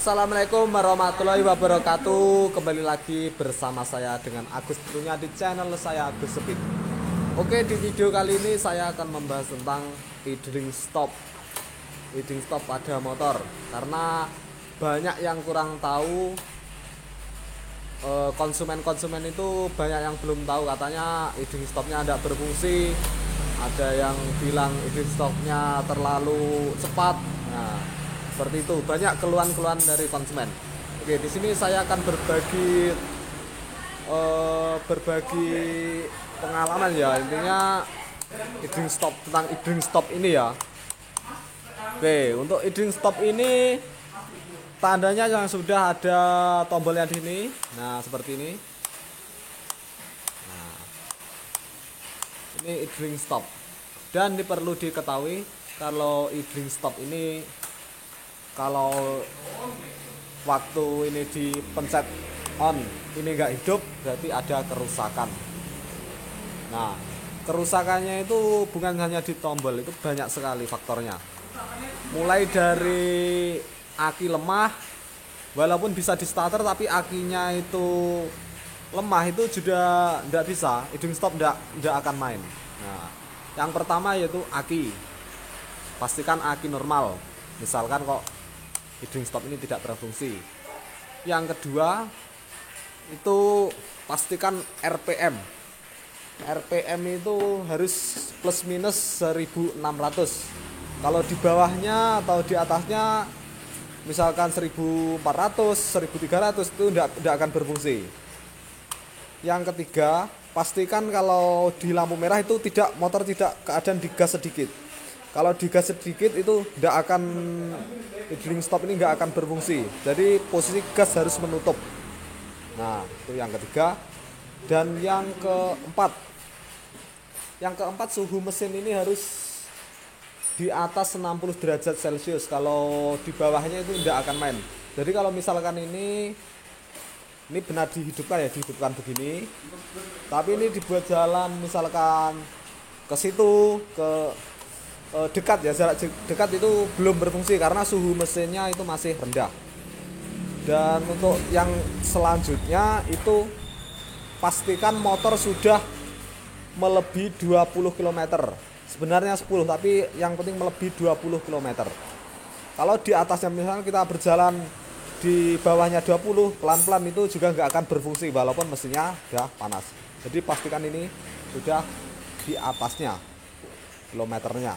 Assalamualaikum warahmatullahi wabarakatuh. Kembali lagi bersama saya dengan Agus, tentunya di channel saya Agus Speed. Oke, di video kali ini saya akan membahas tentang idling stop pada motor. Karena banyak yang kurang tahu, konsumen-konsumen itu banyak yang belum tahu, katanya idling stopnya tidak berfungsi. Ada yang bilang idling stopnya terlalu cepat. Nah, seperti itu, banyak keluhan-keluhan dari konsumen. Oke, di sini saya akan berbagi pengalaman ya, intinya tentang idling stop ini ya. Oke, untuk idling stop ini tandanya yang sudah ada tombolnya di sini. Nah, seperti ini. Nah, ini idling stop. Dan perlu diketahui kalau idling stop ini, kalau waktu ini dipencet on ini enggak hidup, berarti ada kerusakan. Nah, kerusakannya itu bukan hanya di tombol, itu banyak sekali faktornya. Mulai dari aki lemah, walaupun bisa di starter tapi akinya itu lemah, itu juga tidak bisa, idling stop tidak akan main. Nah, yang pertama yaitu aki. Pastikan aki normal. Misalkan kok idling stop ini tidak berfungsi. Yang kedua itu pastikan RPM. RPM itu harus plus minus 1600. Kalau di bawahnya atau di atasnya misalkan 1400, 1300 itu tidak akan berfungsi. Yang ketiga, pastikan kalau di lampu merah itu motor tidak keadaan digas sedikit. Kalau digas sedikit itu idling stop ini nggak akan berfungsi. Jadi posisi gas harus menutup. Nah, itu yang ketiga. Dan yang keempat suhu mesin ini harus di atas 60 derajat Celcius. Kalau di bawahnya itu tidak akan main. Jadi kalau misalkan ini benar dihidupkan begini. Tapi ini dibuat jalan misalkan ke situ, dekat ya, jarak dekat itu belum berfungsi karena suhu mesinnya itu masih rendah. Dan untuk yang selanjutnya itu pastikan motor sudah melebihi 20 km. Sebenarnya 10, tapi yang penting melebihi 20 km. Kalau di atasnya misalnya kita berjalan di bawahnya 20, pelan-pelan itu juga nggak akan berfungsi walaupun mesinnya sudah panas. Jadi pastikan ini sudah di atasnya kilometernya.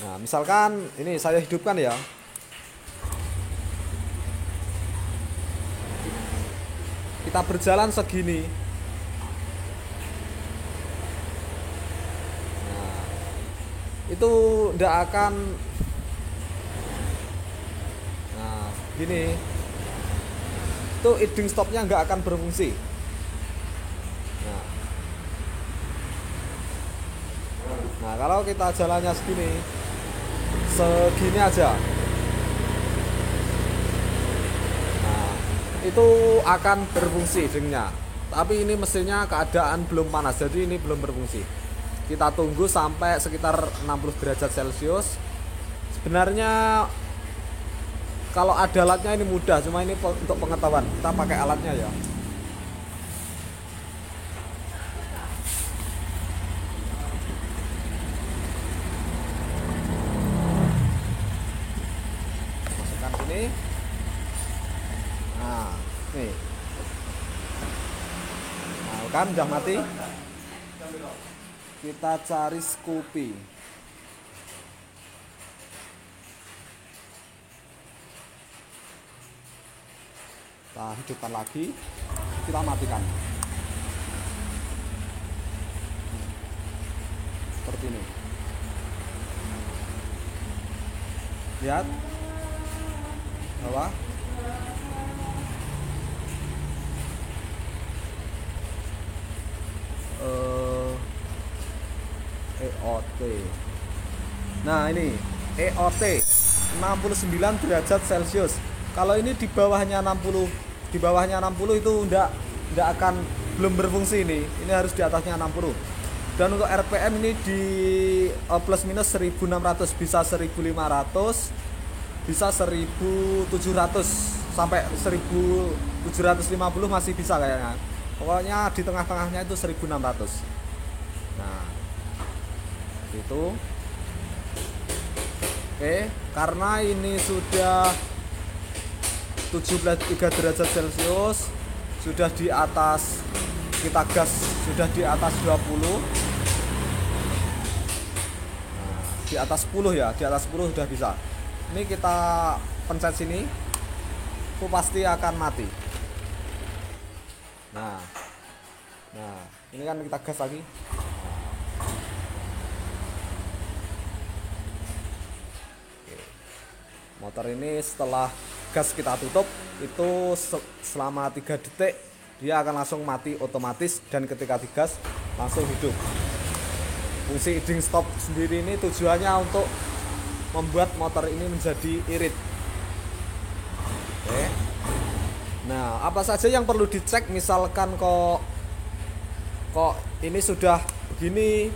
Nah, misalkan ini saya hidupkan ya. Kita berjalan segini. Nah, itu tidak akan. Nah, gini. Itu idling stopnya nggak akan berfungsi. Nah, kalau kita jalannya segini aja, nah, itu akan berfungsi idlingnya. Tapi ini mesinnya keadaan belum panas, jadi ini belum berfungsi. Kita tunggu sampai sekitar 60 derajat Celcius. Sebenarnya kalau ada alatnya ini mudah, cuma ini untuk pengetahuan. Kita pakai alatnya ya. Nah, nih. Nah, kan udah mati. Kita cari Scoopy. Kita hidupkan lagi. Kita matikan. Seperti ini. Lihat. Bawah. EOT. Nah, ini EOT 69 derajat Celcius. Kalau ini di bawahnya 60 itu belum berfungsi ini. Ini harus di atasnya 60. Dan untuk RPM ini di plus minus 1600, bisa 1500, bisa 1700 sampai 1750 masih bisa kayaknya. Pokoknya di tengah-tengahnya itu 1600. Nah, itu. Oke, karena ini sudah 73 derajat Celcius, sudah di atas, kita gas sudah di atas 20. Nah, di atas 10 ya, di atas 10 sudah bisa. Ini kita pencet sini, itu pasti akan mati. Nah, ini kan kita gas lagi. Motor ini setelah gas kita tutup itu selama 3 detik dia akan langsung mati otomatis, dan ketika digas langsung hidup. Fungsi idling stop sendiri ini tujuannya untuk membuat motor ini menjadi irit. Oke. Nah, apa saja yang perlu dicek, misalkan kok ini sudah begini,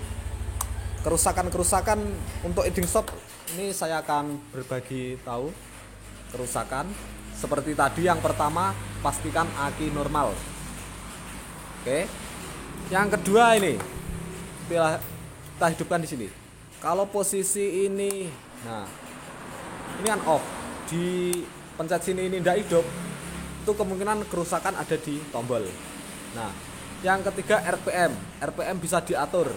kerusakan untuk idling stop ini saya akan berbagi tahu kerusakan. Seperti tadi, yang pertama pastikan aki normal. Oke. Yang kedua ini kita hidupkan di sini. Kalau posisi ini, nah ini kan off, di pencet sini ini tidak hidup, itu kemungkinan kerusakan ada di tombol. Nah, yang ketiga RPM bisa diatur.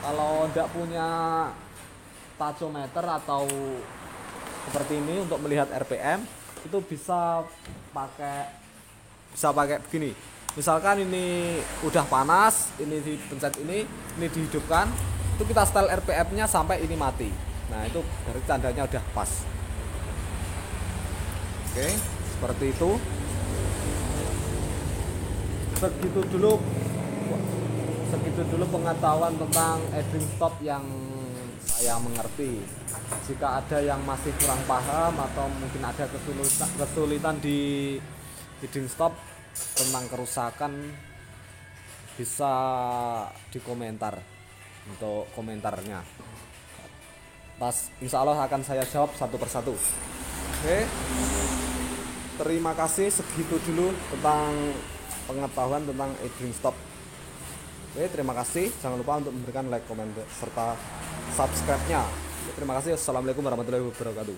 Kalau tidak punya tachometer atau seperti ini untuk melihat RPM, itu bisa pakai begini. Misalkan ini udah panas, ini dipencet ini dihidupkan, itu kita setel RPM-nya sampai ini mati. Nah, itu dari tandanya udah pas. Oke, seperti itu. Segitu dulu pengetahuan tentang idling stop yang saya mengerti. Jika ada yang masih kurang paham atau mungkin ada kesulitan di idling stop tentang kerusakan, bisa di komentar, untuk komentarnya. Insya Allah akan saya jawab satu persatu. Oke, terima kasih. Segitu dulu tentang pengetahuan tentang idling stop. Oke, terima kasih. Jangan lupa untuk memberikan like, komen, serta subscribe-nya. Terima kasih. Assalamualaikum warahmatullahi wabarakatuh.